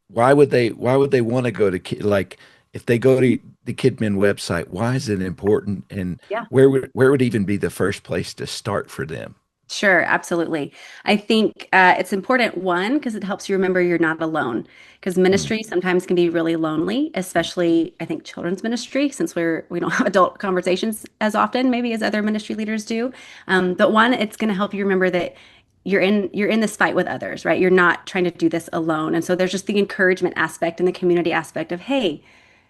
Why would they want to go to like if they go to the Kidmin website, why is it important and Yeah. where would even be the first place to start for them? Sure, absolutely. I think it's important, one, because it helps you remember you're not alone. Because Mm, ministry sometimes can be really lonely, especially I think children's ministry, since we don't have adult conversations as often, maybe as other ministry leaders do. But one, it's going to help you remember that you're in this fight with others, right? You're not trying to do this alone. And so there's just the encouragement aspect and the community aspect of, hey,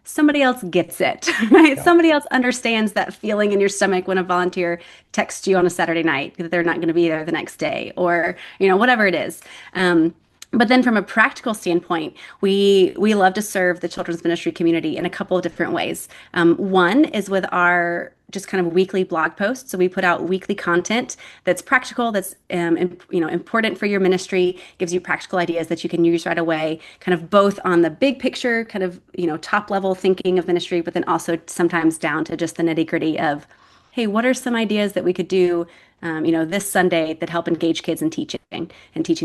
somebody else gets it, right? yeah. Somebody else understands that feeling in your stomach when a volunteer texts you on a Saturday night that they're not going to be there the next day or, whatever it is. But then from a practical standpoint, we love to serve the children's ministry community in a couple of different ways. One is with our just kind of weekly blog posts. So we put out weekly content that's practical, that's important for your ministry, gives you practical ideas that you can use right away, kind of both on the big picture, kind of top level thinking of ministry, but then also sometimes down to just the nitty gritty of, hey, what are some ideas that we could do, this Sunday that help engage kids in teaching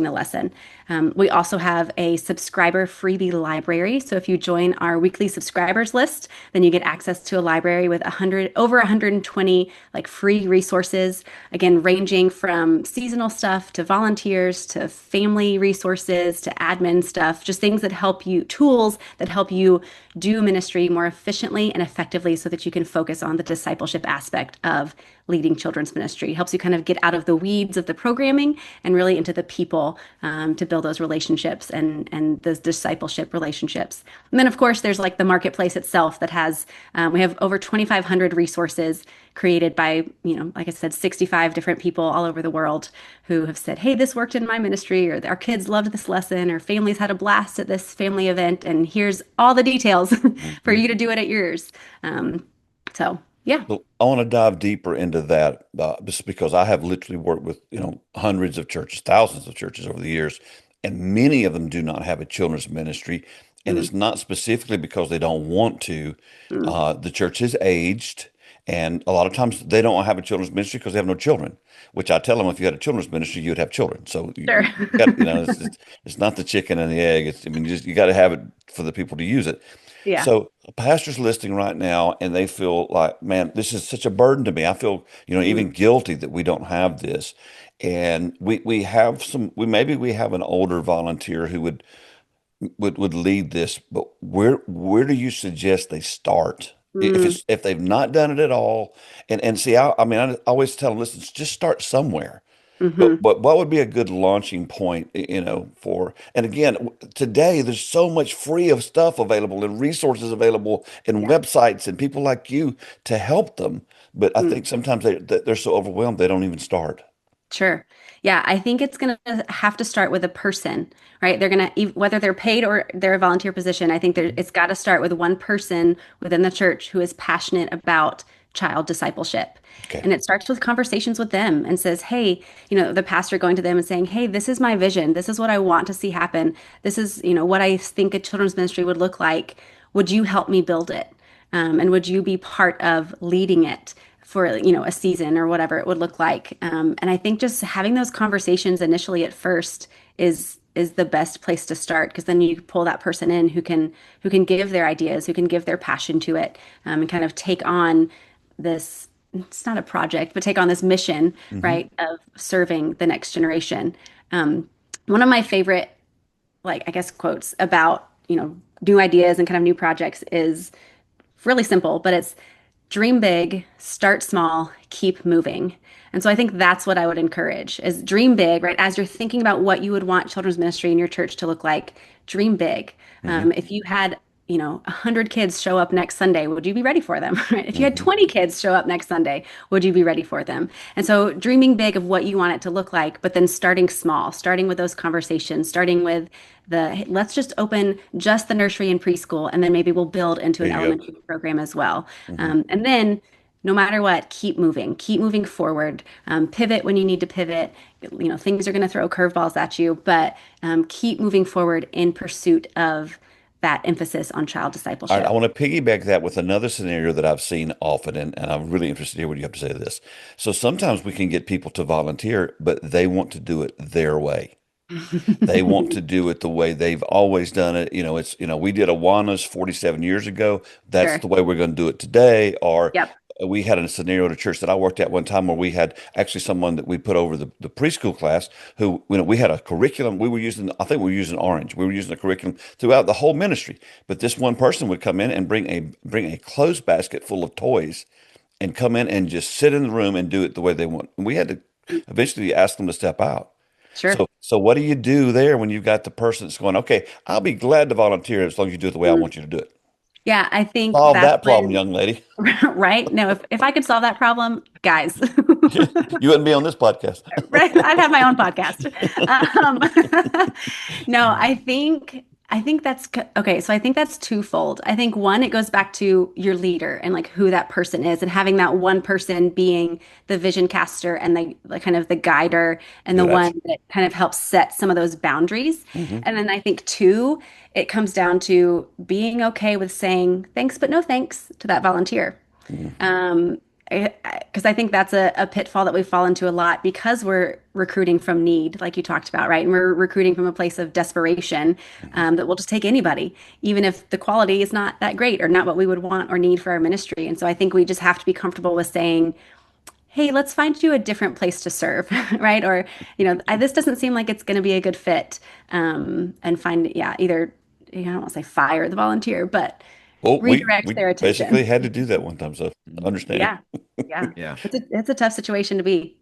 the lesson. We also have a subscriber freebie library. So if you join our weekly subscribers list, then you get access to a library with over 120 like free resources, again, ranging from seasonal stuff to volunteers to family resources to admin stuff, just things that help you, tools that help you do ministry more efficiently and effectively so that you can focus on the discipleship aspect of leading children's ministry. It helps you kind of get out of the weeds of the programming and really into the people, to build those relationships and those discipleship relationships. And then, of course, there's like the marketplace itself that has, we have over 2,500 resources created by, like I said, 65 different people all over the world who have said, hey, this worked in my ministry, or our kids loved this lesson, or families had a blast at this family event, and here's all the details for you to do it at yours. So yeah. So I want to dive deeper into that, just because I have literally worked with, hundreds of churches, thousands of churches over the years, and many of them do not have a children's ministry. And Mm, it's not specifically because they don't want to. mm, The church is aged, and a lot of times they don't have a children's ministry because they have no children. Which I tell them, if you had a children's ministry, you'd have children. So sure. you got, it's not the chicken and the egg. It's, I mean, you got to have it for the people to use it. Yeah. So a pastor's listening right now, and they feel like, man, this is such a burden to me. I feel, Mm, even guilty that we don't have this. And we have some, maybe we have an older volunteer who would lead this, but where do you suggest they start? mm, If they've not done it at all, and see, I always tell them, listen, just start somewhere. But mhm. what would be a good launching point, for, and again, today there's so much free of stuff available and resources available and Yeah. websites and people like you to help them. But I Mm. think sometimes they're so overwhelmed they don't even start. Sure. Yeah, I think it's going to have to start with a person, right? They're going to, whether they're paid or they're a volunteer position, I think it's got to start with one person within the church who is passionate about child discipleship. Okay. And it starts with conversations with them and says, hey, the pastor going to them and saying, hey, this is my vision. This is what I want to see happen. This is, what I think a children's ministry would look like. Would you help me build it? And would you be part of leading it for a season or whatever it would look like? And I think just having those conversations initially at first is the best place to start, because then you pull that person in who can give their ideas, who can give their passion to it, and kind of take on this. It's not a project, but take on this mission, Hmm. right, of serving the next generation. One of my favorite, like, I guess, quotes about new ideas and kind of new projects is really simple, but it's dream big, start small, keep moving. And so I think that's what I would encourage is dream big, right? As you're thinking about what you would want children's ministry in your church to look like, dream big. Hmm. If you had, 100 kids show up next Sunday, would you be ready for them? Right? If you had Hmm. 20 kids show up next Sunday, would you be ready for them? And so dreaming big of what you want it to look like, but then starting small, starting with those conversations, starting with hey, let's just open just the nursery and preschool, and then maybe we'll build into There an you go. elementary program as well. Hmm. And then no matter what, keep moving forward. Pivot when you need to pivot. Things are going to throw curveballs at you, but keep moving forward in pursuit of that emphasis on child All right, I discipleship. want to piggyback that with another scenario that I've seen often, and I'm really interested to hear what you have to say to this. So sometimes we can get people to volunteer, but they want to do it their way. They want to do it the way they've always done it. We did Awanas 47 years ago. That's Sure. the way we're going to do it today. Or Yep. we had a scenario at a church that I worked at one time where we had actually someone that we put over the preschool class who, we had a curriculum. I think we were using Orange. We were using a curriculum throughout the whole ministry. But this one person would come in and bring a clothes basket full of toys and come in and just sit in the room and do it the way they want. And we had to eventually ask them to step out. Sure. So what do you do there when you've got the person that's going, okay, I'll be glad to volunteer as long as you do it the way I Mm. want you to do it. Yeah, I think Solve that's that problem, when, young lady. right? No, if I could solve that problem, guys. You wouldn't be on this podcast. Right? I'd have my own podcast. Um, no, I think I think that's okay. So I think that's twofold. I think one, it goes back to your leader and like who that person is, and having that one person being the vision caster and the like kind of the guider and the Good one answer. that kind of helps set some of those boundaries. Hmm. And then I think two, it comes down to being okay with saying thanks, but no thanks to that volunteer. Um, because I think that's a pitfall that we fall into a lot because we're recruiting from need, like you talked about, right? And we're recruiting from a place of desperation, Hmm. that we'll just take anybody, even if the quality is not that great or not what we would want or need for our ministry. And so I think we just have to be comfortable with saying, hey, let's find you a different place to serve, right? Or, this doesn't seem like it's going to be a good fit. And find, yeah, either, I don't want to say fire the volunteer, but Well, redirect we their basically attention. had to do that one time, so I Mhm. understand. Yeah. Yeah. Yeah. It's a tough situation to be.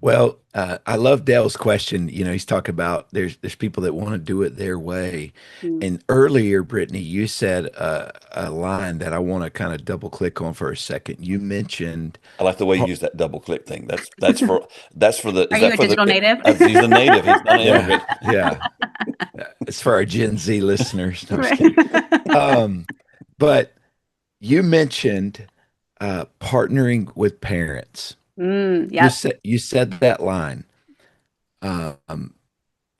Well, I love Dale's question. He's talking about there's people that want to do it their way. Mm. And earlier, Brittany, you said a line that I want to kind of double click on for a second. You mentioned, I like the way you use that double click thing. That's for the Are is you that a for the digital native? he's a native. He's not an yeah, immigrant. yeah, it's for our Gen Z listeners. No, I'm just Right. kidding. Um, but you mentioned partnering with parents. You Yep. said that line. Um,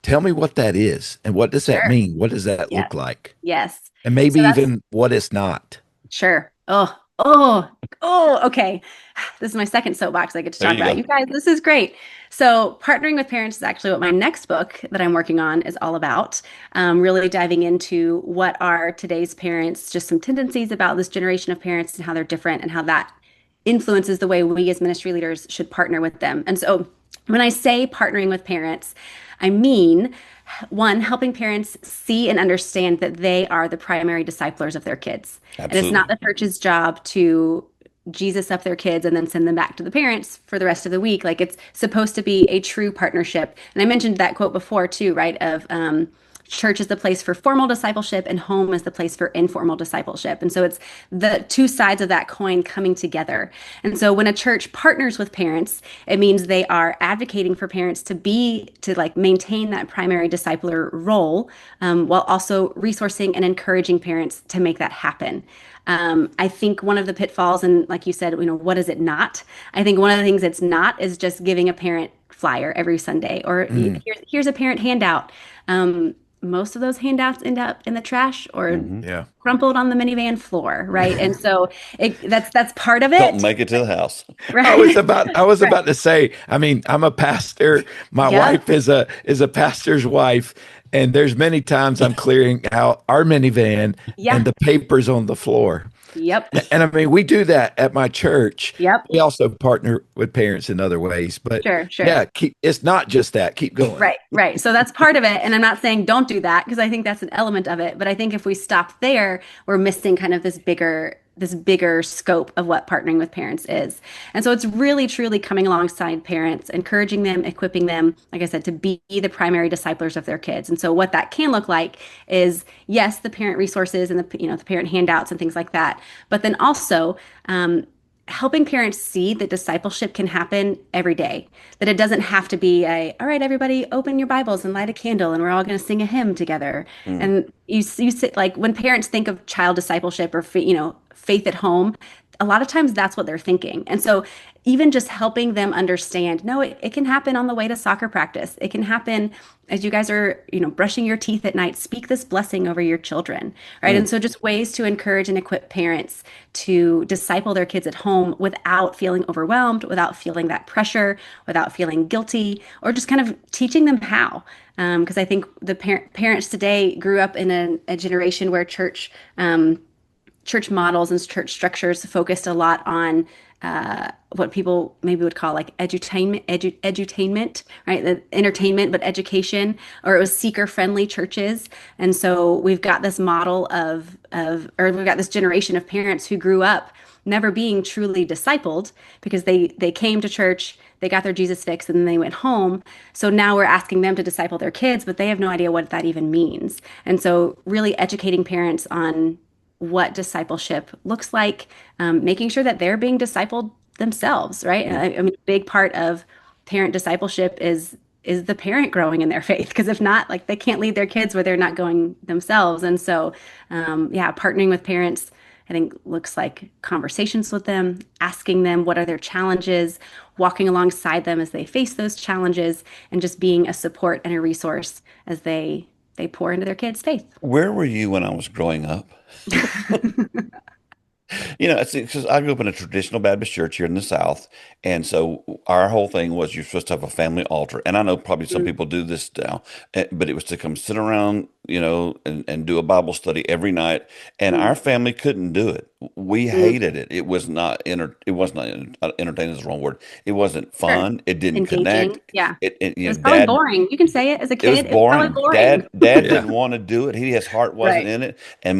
Tell me what that is and what does that Sure. mean? What does that Yes. look like? Yes. And So maybe that's even what it's not. sure. Oh, okay. This is my second soapbox I get to There talk you about. go. You guys, this is great. So, partnering with parents is actually what my next book that I'm working on is all about. Really diving into what are today's parents, just some tendencies about this generation of parents and how they're different and how that influences the way we as ministry leaders should partner with them. And so, when I say partnering with parents, I mean, one, helping parents see and understand that they are the primary disciplers of their kids. And it's not Absolutely. the church's job to Jesus up their kids and then send them back to the parents for the rest of the week. Like it's supposed to be a true partnership. And I mentioned that quote before too, right? Of church is the place for formal discipleship and home is the place for informal discipleship. And so it's the two sides of that coin coming together. And so when a church partners with parents, it means they are advocating for parents to like maintain that primary discipler role, while also resourcing and encouraging parents to make that happen. I think one of the pitfalls, and like you said, what is it not? I think one of the things it's not is just giving a parent flyer every Sunday or Mm, here's a parent handout. Most of those handouts end up in the trash or Hmm. yeah. crumpled on the minivan floor, right? And so that's part of Don't it, make it to the house. right? I was Right. about to say, I mean, I'm a pastor. My Yep. wife is a pastor's wife, and there's many times I'm clearing out our minivan and Yeah. the papers on the floor. Yep. And I mean, we do that at my church. Yep. We also partner with parents in other ways, but Sure. Sure. yeah, it's not just that. Keep going. Right, right. So that's part of it. And I'm not saying don't do that because I think that's an element of it. But I think if we stop there, we're missing kind of this bigger scope of what partnering with parents is. And so it's really truly coming alongside parents, encouraging them, equipping them, like I said, to be the primary disciplers of their kids. And so what that can look like is yes, the parent resources and the parent handouts and things like that. But then also helping parents see that discipleship can happen every day, that it doesn't have to be all right, everybody open your Bibles and light a candle and we're all going to sing a hymn together. Mm. And you sit like when parents think of child discipleship or faith at home, a lot of times that's what they're thinking. And so even just helping them understand, no, it can happen on the way to soccer practice. It can happen as you guys are, brushing your teeth at night, speak this blessing over your children, right? Mm. And so just ways to encourage and equip parents to disciple their kids at home without feeling overwhelmed, without feeling that pressure, without feeling guilty, or just kind of teaching them how. Because I think the parents today grew up in a generation where church models and church structures focused a lot on what people maybe would call like edutainment, right? The entertainment, but education, or it was seeker-friendly churches. And so we've got this model or we've got this generation of parents who grew up never being truly discipled because they came to church, they got their Jesus fix, and then they went home. So now we're asking them to disciple their kids, but they have no idea what that even means. And so really educating parents on what discipleship looks like, making sure that they're being discipled themselves, right? Mm. I mean, a big part of parent discipleship is the parent growing in their faith? Because if not, like they can't lead their kids where they're not going themselves. And so, yeah, partnering with parents, I think looks like conversations with them, asking them what are their challenges, walking alongside them as they face those challenges, and just being a support and a resource as they pour into their kids' faith. Where were you when I was growing up? It's because I grew up in a traditional Baptist church here in the South, and so our whole thing was you're supposed to have a family altar. And I know probably some Mm, people do this now, but it was to come sit around, and do a Bible study every night. And mm, our family couldn't do it. We mm. hated it. It was not entertaining is the wrong word. It wasn't Sure. fun. It didn't Engaging. connect. Yeah. It was probably Dad. boring. You can say it as a It was kid. It was probably boring. boring. Dad Yeah. didn't want to do it. His heart wasn't Right. in it. And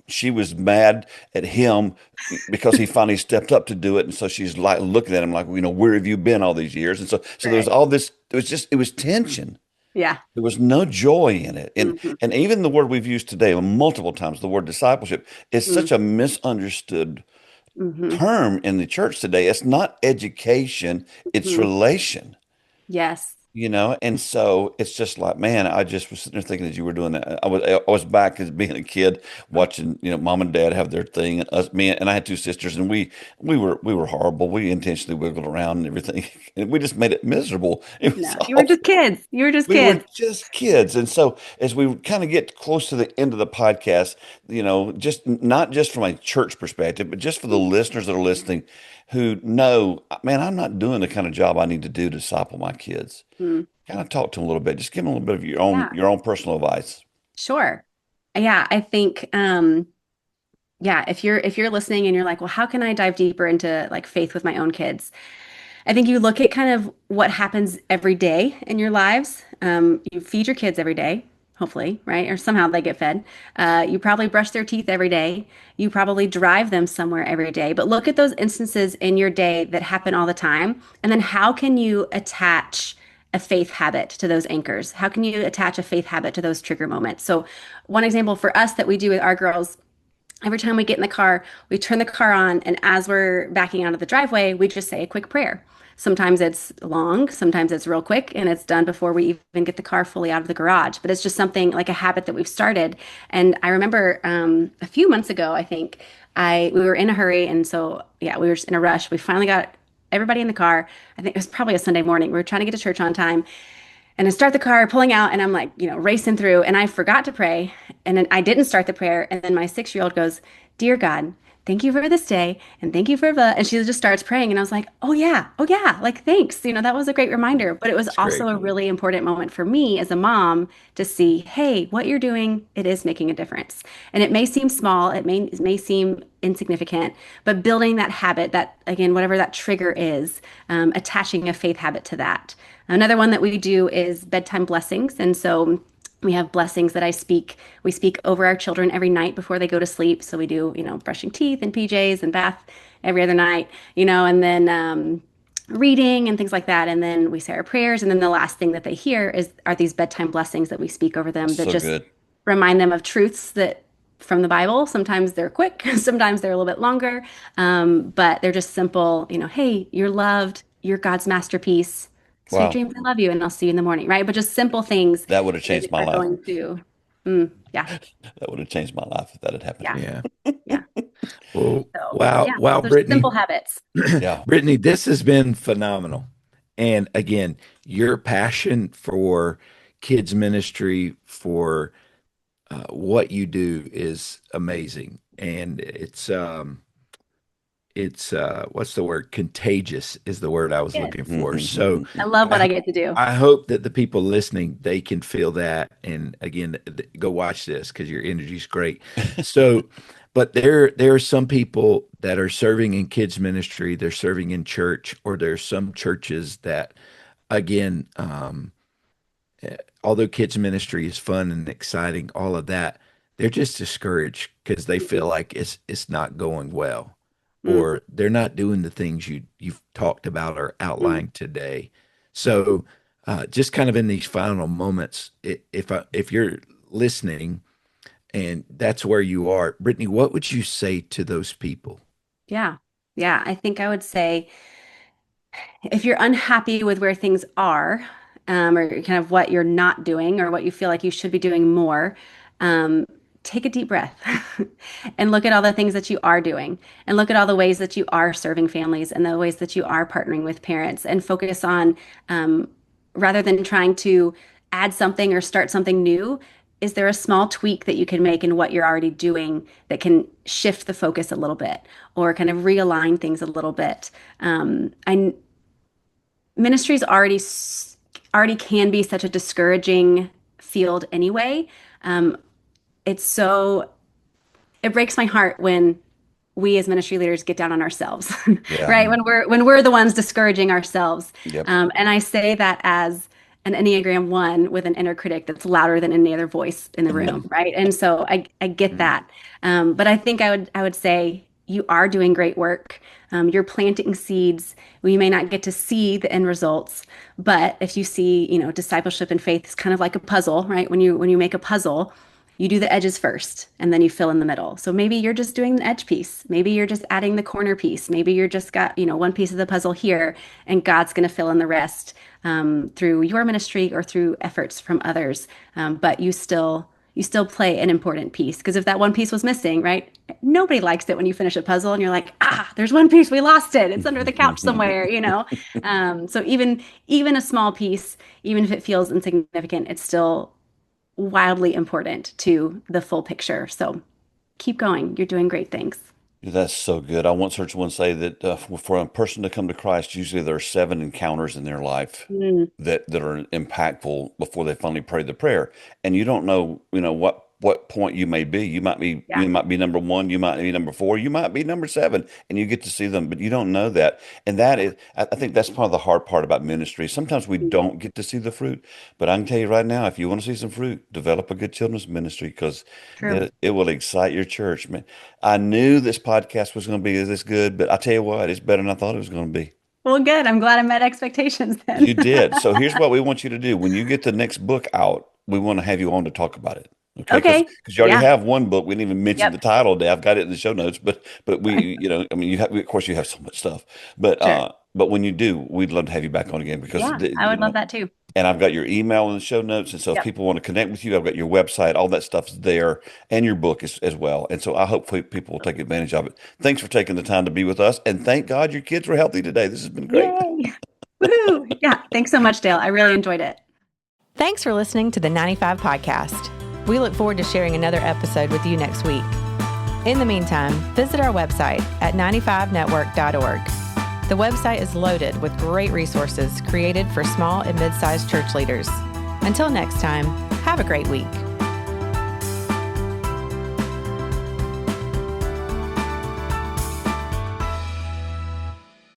she was mad at him because he finally stepped up to do it. And so she's like looking at him like, where have you been all these years? And so there was Right. all this, it was tension. Yeah. There was no joy in it. Hmm. And even the word we've used today multiple times, the word discipleship, is such a misunderstood Hmm. term in the church today. It's not education, it's Hmm. relation. Yes. And so it's just like, man, I just was sitting there thinking that you were doing that. I was back as being a kid watching, mom and dad have their thing, and and I had two sisters, and we were horrible. We intentionally wiggled around and everything, and we just made it miserable. It was No, you were just awful. kids. You were just We were kids. just kids. And so as we kind of get close to the end of the podcast, just not just from a church perspective, but just for the listeners that are listening who know, man, I'm not doing the kind of job I need to do to disciple my kids. Mm. Kind of talk to them a little bit. Just give them a little bit of Yeah, your own personal advice. sure. Yeah, I think yeah, if you're listening and you're like, well, how can I dive deeper into like faith with my own kids? I think you look at kind of what happens every day in your lives. You feed your kids every day, hopefully, right? Or somehow they get fed. You probably brush their teeth every day. You probably drive them somewhere every day. But look at those instances in your day that happen all the time. And then how can you attach a faith habit to those anchors? How can you attach a faith habit to those trigger moments? So, one example for us that we do with our girls every time we get in the car, we turn the car on, and as we're backing out of the driveway, we just say a quick prayer. Sometimes it's long, sometimes it's real quick, and it's done before we even get the car fully out of the garage. But it's just something like a habit that we've started. And I remember a few months ago, I think we were in a hurry, and so yeah, we were just in a rush. We finally got everybody in the car. I think it was probably a Sunday morning. We were trying to get to church on time, and I start the car pulling out, and I'm like, racing through, and I forgot to pray. And then I didn't start the prayer. And then my 6-year-old goes, Dear God, thank you for this day. And thank you for the, and she just starts praying. And I was like, oh yeah. Oh yeah. Like, thanks. That was a great reminder, but it was It's also great. a really important moment for me as a mom to see, hey, what you're doing, it is making a difference. And it may seem small. It may seem insignificant, but building that habit, that again, whatever that trigger is, attaching a faith habit to that. Another one that we do is bedtime blessings. And so we have blessings that we speak over our children every night before they go to sleep. So we do, brushing teeth and PJs and bath every other night, and then reading and things like that. And then we say our prayers. And then the last thing that they hear are these bedtime blessings that we speak over them That's that so just good. remind them of truths that from the Bible. Sometimes they're quick, sometimes they're a little bit longer, but they're just simple, hey, you're loved, you're God's masterpiece. Sweet Wow. dreams, I love you, and I'll see you in the morning, right? But just simple things That would have that changed my are life. going to, yeah, That would have changed my life if that had happened to yeah, me. Yeah. yeah. Well, So, wow, yeah, wow, those are Brittany. simple habits. Yeah. Brittany, this has been phenomenal. And again, your passion for kids ministry, for what you do is amazing. And it's what's the word? Contagious is the word I was Good. looking for. So Mhm. I love what I I get to do. I hope that the people listening, they can feel that. And again, go watch this because your energy's great. So, but there are some people that are serving in kids ministry, they're serving in church, or there's some churches that, again, although kids ministry is fun and exciting, all of that, they're just discouraged because they feel like it's not going well, Mm, or they're not doing the things you've talked about or mm. outlined today. So, just kind of in these final moments, if you're listening and that's where you are, Brittany, what would you say to those people? Yeah. Yeah. I think I would say if you're unhappy with where things are, or kind of what you're not doing or what you feel like you should be doing more, um, take a deep breath and look at all the things that you are doing and look at all the ways that you are serving families and the ways that you are partnering with parents and focus on, rather than trying to add something or start something new, is there a small tweak that you can make in what you're already doing that can shift the focus a little bit or kind of realign things a little bit? I Ministries already can be such a discouraging field anyway. Um, it's so it breaks my heart when we as ministry leaders get down on ourselves, Yeah. right? When we're the ones discouraging ourselves. Yep. And I say that as an Enneagram 1 with an inner critic that's louder than any other voice in the room, right? And so I get that. But I think I would say you are doing great work. You're planting seeds. We may not get to see the end results, but if you see, discipleship and faith is kind of like a puzzle, right? When you make a puzzle, you do the edges first and then you fill in the middle. So maybe you're just doing the edge piece. Maybe you're just adding the corner piece. Maybe you're just got, one piece of the puzzle here and God's going to fill in the rest through your ministry or through efforts from others. But you still play an important piece because if that one piece was missing, right? Nobody likes it when you finish a puzzle and you're like, there's one piece, we lost it. It's under the couch somewhere. So even a small piece, even if it feels insignificant, it's still wildly important to the full picture. So keep going. You're doing great things. That's so good. I once heard someone say that for a person to come to Christ, usually there are 7 encounters in their life Mm, that are impactful before they finally pray the prayer. And you don't know, what point you may be. yeah. You might be number 1, you might be number 4, you might be number 7, and you get to see them, but you don't know that. And that is, I think that's part of the hard part about ministry. Sometimes we Mhm. don't get to see the fruit, but I can tell you right now, if you want to see some fruit, develop a good children's ministry because True. it will excite your church, man. I knew this podcast was going to be this good, but I tell you what, it's better than I thought it was going to be. Well, good. I'm glad I met expectations You then. did. So here's what we want you to do. When you get the next book out, we want to have you on to talk about it. Okay, because Okay. you already Yeah. have one book. We didn't even mention the Yep. title today. I've got it in the show notes, but we, I mean, you have, of course, you have so much stuff. But Sure. but when you do, we'd love to have you back on again because Yeah. I would love that too. and I've got your email in the show notes. And so if Yep. people want to connect with you, I've got your website, all that stuff's there, and your book as well. And so I hope people will take advantage of it. Thanks for taking the time to be with us. And thank God your kids were healthy today. This has been great. Yay. Woohoo. Yeah. Thanks so much, Dale. I really enjoyed it. Thanks for listening to the 95 Podcast. We look forward to sharing another episode with you next week. In the meantime, visit our website at 95network.org. The website is loaded with great resources created for small and mid-sized church leaders. Until next time, have a great week.